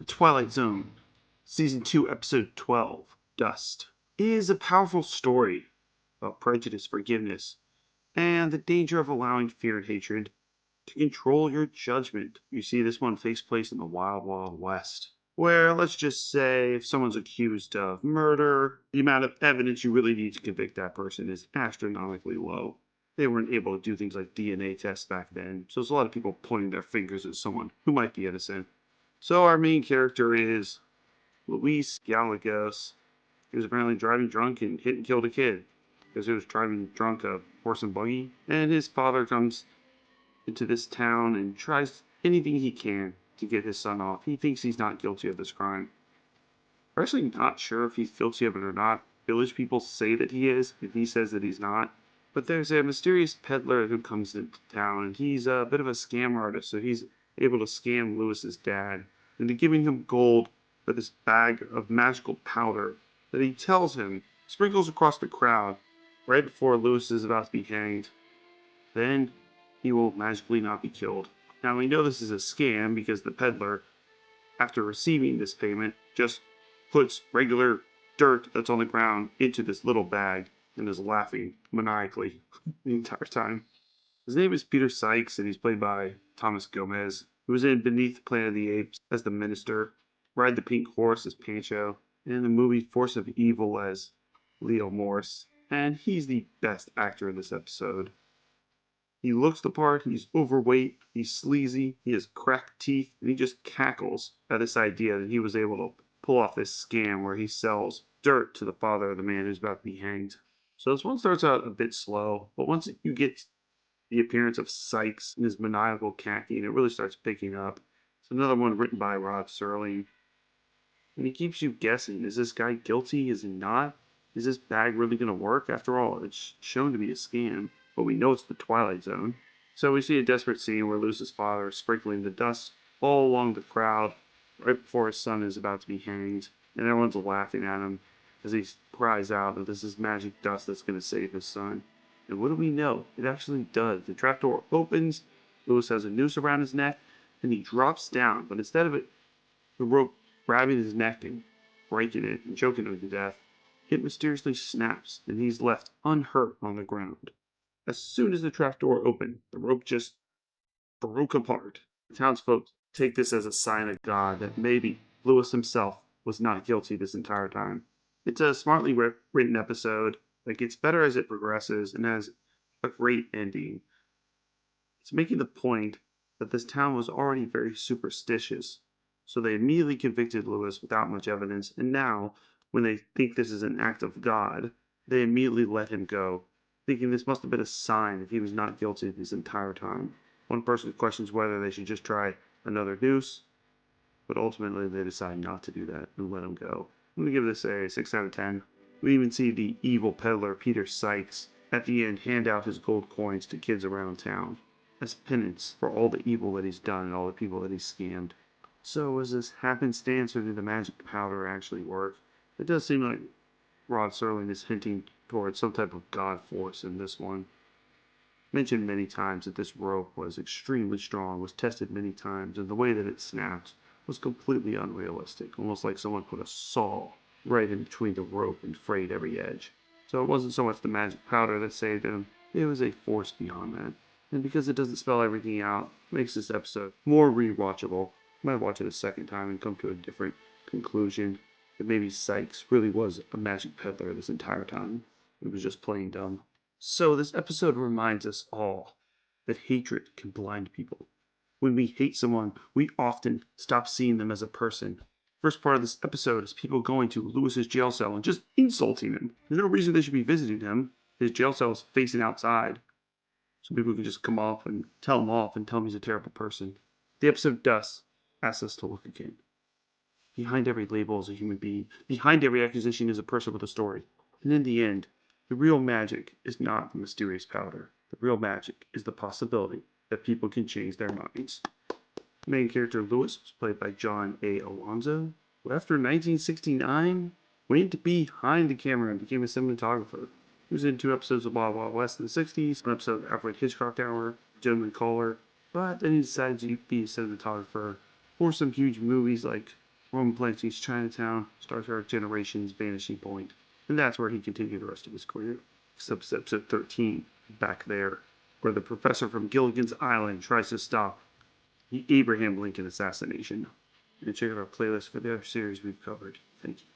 Twilight Zone, Season 2, Episode 12, Dust, is a powerful story about prejudice, forgiveness, and the danger of allowing fear and hatred to control your judgment. You see, this one takes place in the Wild Wild West, where, let's just say, if someone's accused of murder, the amount of evidence you really need to convict that person is astronomically low. They weren't able to do things like DNA tests back then, so there's a lot of people pointing their fingers at someone who might be innocent. So our main character is Luis Gallegos. He was apparently driving drunk and hit and killed a kid because he was driving drunk a horse and buggy. And his father comes into this town and tries anything he can to get his son off. He thinks he's not guilty of this crime. We're actually not sure if he's guilty of it or not. Village people say that he is, and he says that he's not. But there's a mysterious peddler who comes into town, and he's a bit of a scam artist, so he's able to scam Lewis's dad into giving him gold for this bag of magical powder that he tells him sprinkles across the crowd right before Lewis is about to be hanged. Then he will magically not be killed. Now we know this is a scam because the peddler, after receiving this payment, just puts regular dirt that's on the ground into this little bag and is laughing maniacally the entire time. His name is Peter Sykes, and he's played by Thomas Gomez, who was in Beneath the Planet of the Apes as the Minister, Ride the Pink Horse as Pancho, and in the movie Force of Evil as Leo Morse. And he's the best actor in this episode. He looks the part, he's overweight, he's sleazy, he has cracked teeth, and he just cackles at this idea that he was able to pull off this scam where he sells dirt to the father of the man who's about to be hanged. So this one starts out a bit slow, but once you get the appearance of Sykes and his maniacal cackling, it really starts picking up. It's another one written by Rod Serling. And he keeps you guessing, is this guy guilty? Is he not? Is this bag really going to work? After all, it's shown to be a scam, but we know it's the Twilight Zone. So we see a desperate scene where Luce's father is sprinkling the dust all along the crowd right before his son is about to be hanged, and everyone's laughing at him as he cries out that this is magic dust that's going to save his son. And what do we know? It actually does. The trapdoor opens, Lewis has a noose around his neck, and he drops down, but instead of the rope grabbing his neck and breaking it and choking him to death, it mysteriously snaps, and he's left unhurt on the ground. As soon as the trapdoor opened, the rope just broke apart. The townsfolk take this as a sign of God that maybe Lewis himself was not guilty this entire time. It's a smartly written episode that gets better as it progresses and has a great ending. It's making the point that this town was already very superstitious, so they immediately convicted Lewis without much evidence, and now, when they think this is an act of God, they immediately let him go, thinking this must have been a sign that he was not guilty this entire time. One person questions whether they should just try another noose, but ultimately they decide not to do that and let him go. I'm going to give this a 6 out of 10. We even see the evil peddler Peter Sykes at the end hand out his gold coins to kids around town as penance for all the evil that he's done and all the people that he's scammed. So is this happenstance, or did the magic powder actually work? It does seem like Rod Serling is hinting towards some type of god force in this one. Mentioned many times that this rope was extremely strong, was tested many times, and the way that it snapped was completely unrealistic, almost like someone put a saw right in between the rope and frayed every edge. So it wasn't so much the magic powder that saved him, it was a force beyond that. And because it doesn't spell everything out, it makes this episode more rewatchable. I might watch it a second time and come to a different conclusion. That maybe Sykes really was a magic peddler this entire time. It was just plain dumb. So this episode reminds us all that hatred can blind people. When we hate someone, we often stop seeing them as a person. First part of this episode is people going to Lewis's jail cell and just insulting him. There's no reason they should be visiting him. His jail cell is facing outside. So people can just come off and tell him off and tell him he's a terrible person. The episode Dust asks us to look again. Behind every label is a human being. Behind every accusation is a person with a story. And in the end, the real magic is not the mysterious powder. The real magic is the possibility that people can change their minds. The main character Lewis was played by John A. Alonzo, who after 1969 went behind the camera and became a cinematographer. He was in 2 episodes of Wild Wild West in the 60s, 1 episode of Alfred Hitchcock Hour, Gentleman Caller, but then he decided to be a cinematographer for some huge movies like Roman Polanski's Chinatown, Star Trek Generations, Vanishing Point, and that's where he continued the rest of his career. Except episode 13, Back There, where the professor from Gilligan's Island tries to stop the Abraham Lincoln assassination. And check out our playlist for the other series we've covered. Thank you.